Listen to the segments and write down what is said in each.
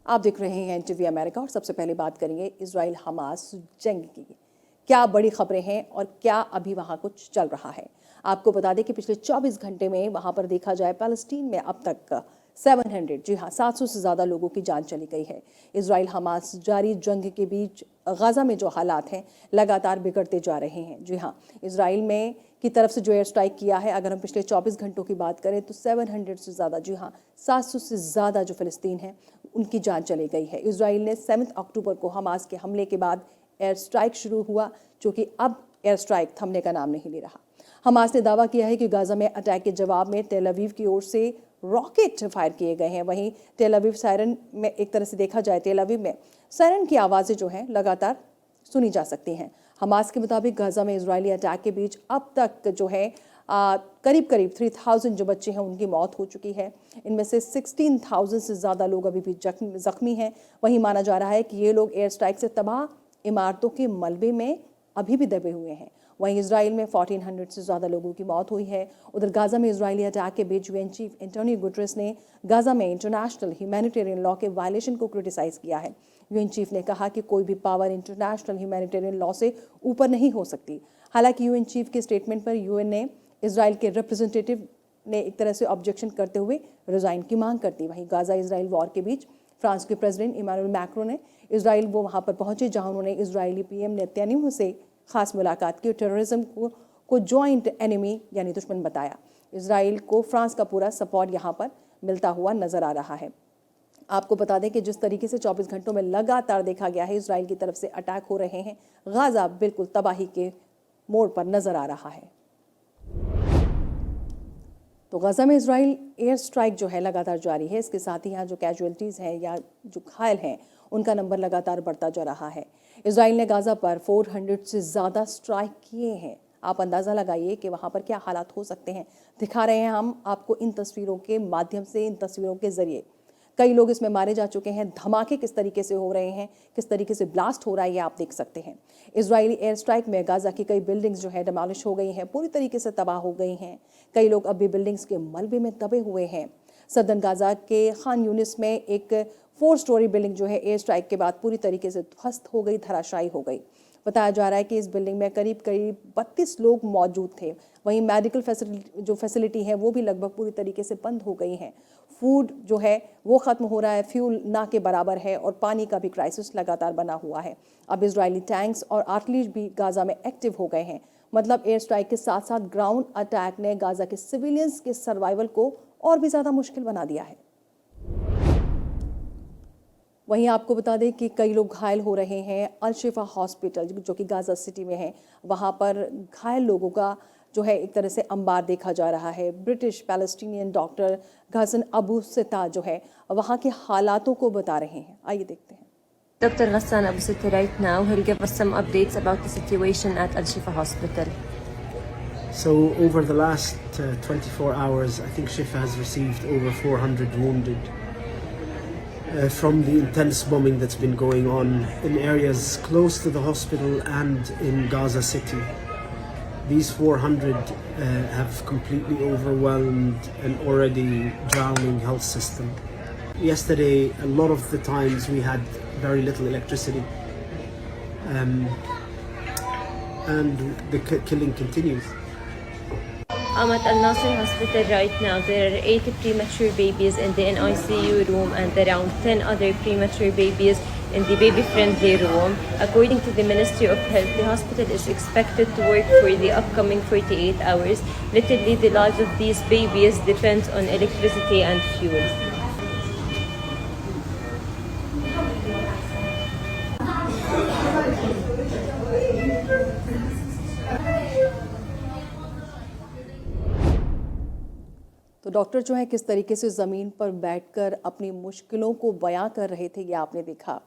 आप देख रहे हैं टीवी अमेरिका और सबसे पहले बात करेंगे इजराइल हमास जंग की। क्या बड़ी खबरें हैं और क्या अभी वहां कुछ चल रहा है। आपको बता दें कि पिछले 24 घंटे में वहां पर देखा जाए पैलेस्टीन में अब तक 700 जी हाँ 700 से ज़्यादा लोगों की जान चली गई है। इजराइल हमास जारी जंग के बीच गाज़ा में जो हालात हैं लगातार बिगड़ते जा रहे हैं। जी हाँ, इजराइल में की तरफ से जो एयर स्ट्राइक किया है, अगर हम पिछले 24 घंटों की बात करें तो 700 से ज़्यादा जी हाँ 700 से ज़्यादा जो फ़लस्तीन हैं उनकी जान चली गई है। इजराइल ने 7 अक्टूबर को हमास के हमले के बाद एयर स्ट्राइक शुरू हुआ, जो कि अब एयर स्ट्राइक थमने का नाम नहीं ले रहा। हमास ने दावा किया है कि गाज़ा में अटैक के जवाब में तेल अवीव की ओर से रॉकेट फायर किए गए हैं। वहीं तेल अवीव सायरन में एक तरह से देखा जाए, तेल अवीव में सायरन की आवाज़ें जो हैं लगातार सुनी जा सकती हैं। हमास के मुताबिक गाज़ा में इजरायली अटैक के बीच अब तक जो है करीब 3000 जो बच्चे हैं उनकी मौत हो चुकी है। इनमें से 16,000 से ज़्यादा लोग अभी भी जख्मी हैं। वहीं माना जा रहा है कि ये लोग एयर स्ट्राइक से तबाह इमारतों के मलबे में अभी भी दबे हुए हैं। वहीं इजराइल में 1400 से ज़्यादा लोगों की मौत हुई है। उधर गाज़ा में इजरायली अटैक के बीच यूएन चीफ एंटोनियो गुटेरेस ने गाज़ा में इंटरनेशनल ह्यूमैनिटेरियन लॉ के वायलेशन को क्रिटिसाइज़ किया है। यूएन चीफ ने कहा कि कोई भी पावर इंटरनेशनल ह्यूमैनिटेरियन लॉ से ऊपर नहीं हो सकती। हालांकि यूएन चीफ के स्टेटमेंट पर यूएन ने इजराइल के रिप्रेजेंटेटिव ने एक तरह से ऑब्जेक्शन करते हुए रिजाइन की मांग कर दी। वहीं गाज़ा इजराइल वॉर के बीच फ्रांस के प्रेसिडेंट इमानुएल मैक्रो ने इजराइल वहाँ पर पहुंचे, जहां उन्होंने इजरायली पीएम नेतन्याहू से खास मुलाकात की और टेररिज्म को जॉइंट एनिमी यानी दुश्मन बताया। इजराइल को फ्रांस का पूरा सपोर्ट यहाँ पर मिलता हुआ नजर आ रहा है। आपको बता दें कि जिस तरीके से 24 घंटों में लगातार देखा गया है इजराइल की तरफ से अटैक हो रहे हैं, गाज़ा बिल्कुल तबाही के मोड़ पर नजर आ रहा है। तो गाज़ा में इजराइल एयर स्ट्राइक जो है लगातार जारी है। इसके साथ ही यहाँ जो कैजुअलिटीज़ हैं या जो घायल हैं उनका नंबर लगातार बढ़ता जा रहा है। इजराइल ने गाज़ा पर 400 से ज़्यादा स्ट्राइक किए हैं। आप अंदाज़ा लगाइए कि वहाँ पर क्या हालात हो सकते हैं। दिखा रहे हैं हम आपको इन तस्वीरों के माध्यम से, इन तस्वीरों के ज़रिए। कई लोग इसमें मारे जा चुके हैं। धमाके किस तरीके से हो रहे हैं, किस तरीके से ब्लास्ट हो रहा है, ये आप देख सकते हैं। इजरायली एयर स्ट्राइक में गाज़ा की कई बिल्डिंग्स जो है डिमोलिश हो गई हैं, पूरी तरीके से तबाह हो गई हैं। कई लोग अब भी बिल्डिंग्स के मलबे में दबे हुए हैं। सदर्न गाज़ा के खान यूनिस में एक 4 स्टोरी बिल्डिंग जो है एयर स्ट्राइक के बाद पूरी तरीके से ध्वस्त हो गई, धराशायी हो गई। बताया जा रहा है कि इस बिल्डिंग में करीब 32 लोग मौजूद थे। वहीं मेडिकल फैसिलिटी है वो भी लगभग पूरी तरीके से बंद हो गई हैं। फूड जो है वो ख़त्म हो रहा है, फ्यूल ना के बराबर है और पानी का भी क्राइसिस लगातार बना हुआ है। अब इजरायली टैंक्स और आर्टिलरी भी गाज़ा में एक्टिव हो गए हैं। मतलब एयर स्ट्राइक के साथ साथ ग्राउंड अटैक ने गाज़ा के सिविलियंस के सर्वाइवल को और भी ज़्यादा मुश्किल बना दिया है। वहीं आपको बता दें कि कई लोग घायल हो रहे हैं। अल शिफा हॉस्पिटल जो कि गाज़ा सिटी में है, वहाँ पर घायल लोगों का जो है एक तरह से अंबार देखा जा रहा है। ब्रिटिश पैलेस्टीनियन डॉक्टर घसन अबू सिता जो है वहाँ के हालातों को बता रहे हैं। आइए देखते हैं। Dr. Ghassan Abu Sitta right now, he'll give us some updates about the situation at Al Shifa Hospital. So over the last 24 hours, I think Shifa has received over 400 wounded from the intense bombing that's been going on in areas close to the hospital and in Gaza City. These 400 have completely overwhelmed an already drowning health system. Yesterday, a lot of the times we had very little electricity, and the killing continues. I'm at Al Nasser Hospital right now. There are 8 premature babies in the NICU room and around 10 other premature babies in the baby-friendly room. According to the Ministry of Health, the hospital is expected to work for the upcoming 48 hours. Literally, the lives of these babies depend on electricity and fuel. तो doctor जो है किस तरीके से ज़मीन पर बैठकर अपनी मुश्किलों को बयां कर रहे थे, ये आपने देखा।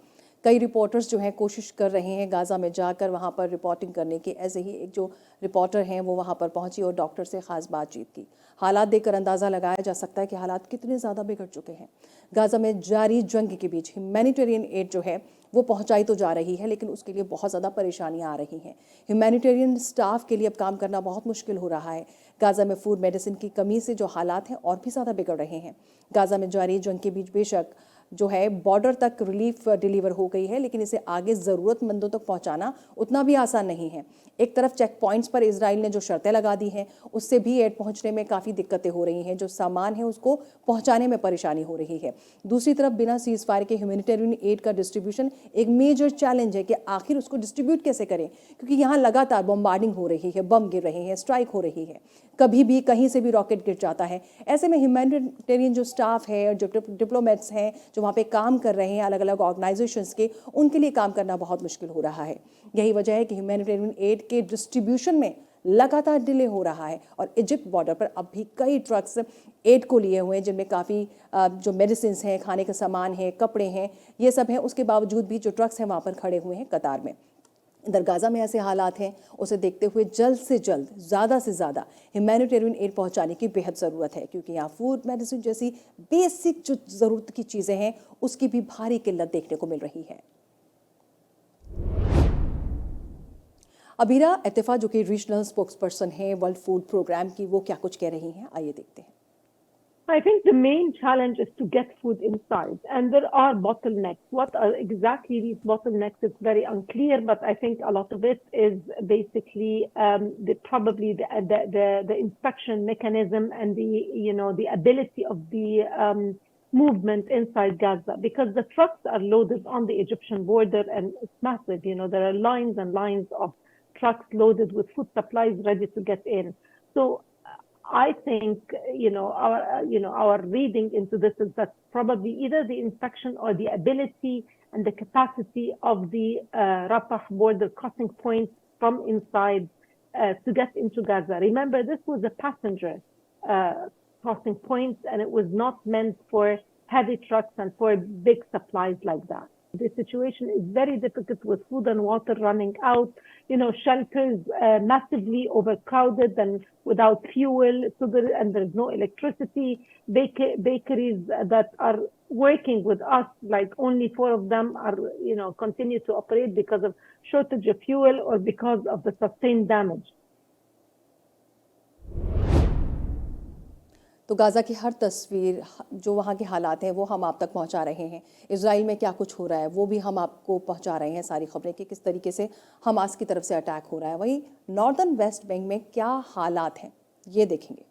कई रिपोर्टर्स जो हैं कोशिश कर रहे हैं गाज़ा में जाकर वहाँ पर रिपोर्टिंग करने की। ऐसे ही एक जो रिपोर्टर हैं वो वहाँ पर पहुँची और डॉक्टर से ख़ास बातचीत की। हालात देखकर अंदाज़ा लगाया जा सकता है कि हालात कितने ज़्यादा बिगड़ चुके हैं। गाज़ा में जारी जंग के बीच ह्यूमैनिटेरियन एड जो है वो पहुंचाई तो जा रही है, लेकिन उसके लिए बहुत ज़्यादा परेशानियां आ रही हैं। ह्यूमैनिटेरियन स्टाफ के लिए अब काम करना बहुत मुश्किल हो रहा है। गाज़ा में फूड मेडिसिन की कमी से जो हालात हैं और भी ज़्यादा बिगड़ रहे हैं। गाज़ा में जारी जंग के बीच बेशक जो है बॉर्डर तक रिलीफ डिलीवर हो गई है, लेकिन इसे आगे ज़रूरतमंदों तक पहुंचाना उतना भी आसान नहीं है। एक तरफ चेक पॉइंट्स पर इजराइल ने जो शर्तें लगा दी हैं, उससे भी एड पहुंचने में काफ़ी दिक्कतें हो रही हैं, जो सामान है उसको पहुंचाने में परेशानी हो रही है। दूसरी तरफ बिना सीज फायर के ह्यूमैनिटेरियन एड का डिस्ट्रीब्यूशन एक मेजर चैलेंज है कि आखिर उसको डिस्ट्रीब्यूट कैसे करें, क्योंकि यहाँ लगातार बम्बार्डिंग हो रही है, बम गिर रहे हैं, स्ट्राइक हो रही है, कभी भी कहीं से भी रॉकेट गिर जाता है। ऐसे में ह्यूमैनिटेरियन जो स्टाफ है और जो डिप्लोमेट्स हैं जो वहाँ पे काम कर रहे हैं अलग अलग ऑर्गेनाइजेशंस के, उनके लिए काम करना बहुत मुश्किल हो रहा है। यही वजह है कि ह्यूमैनिटेरियन एड के डिस्ट्रीब्यूशन में लगातार डिले हो रहा है और इजिप्ट बॉर्डर पर अब भी कई ट्रक्स एड को लिए हुए हैं, जिनमें काफ़ी जो मेडिसिन हैं, खाने का सामान है, कपड़े हैं, ये सब हैं। उसके बावजूद भी जो ट्रक्स हैं वहाँ पर खड़े हुए हैं कतार में। इधर गाज़ा में ऐसे हालात हैं, उसे देखते हुए जल्द से जल्द ज़्यादा से ज़्यादा ह्यूमैनिटेरियन एड पहुंचाने की बेहद ज़रूरत है, क्योंकि यहाँ फूड, मेडिसिन जैसी बेसिक जो ज़रूरत की चीज़ें हैं उसकी भी भारी किल्लत देखने को मिल रही है। अबीरा इत्तेफा जो कि रीजनल स्पोक्सपर्सन हैं वर्ल्ड फूड प्रोग्राम की, वो क्या कुछ कह रही हैं, आइए देखते हैं। I think the main challenge is to get food inside, and there are bottlenecks. What are exactly these bottlenecks? It's very unclear, but I think a lot of it is basically probably the inspection mechanism and the ability of the movement inside Gaza, because the trucks are loaded on the Egyptian border and it's massive. There are lines and lines of trucks loaded with food supplies ready to get in. So I think our reading into this is that probably either the inspection or the ability and the capacity of the Rafah border crossing points from inside to get into Gaza. Remember, this was a passenger crossing point, and it was not meant for heavy trucks and for big supplies like that. The situation is very difficult with food and water running out, shelters massively overcrowded and without fuel, and there's no electricity. Bakeries that are working with us, like only 4 of them are, continue to operate because of shortage of fuel or because of the sustained damage. तो Gaza की हर तस्वीर, जो वहाँ के हालात हैं, वो हम आप तक पहुँचा रहे हैं। इजराइल में क्या कुछ हो रहा है वो भी हम आपको पहुँचा रहे हैं, सारी खबरें कि किस तरीके से हमास की तरफ से अटैक हो रहा है। वहीं नॉर्दर्न वेस्ट बैंक में क्या हालात हैं, ये देखेंगे।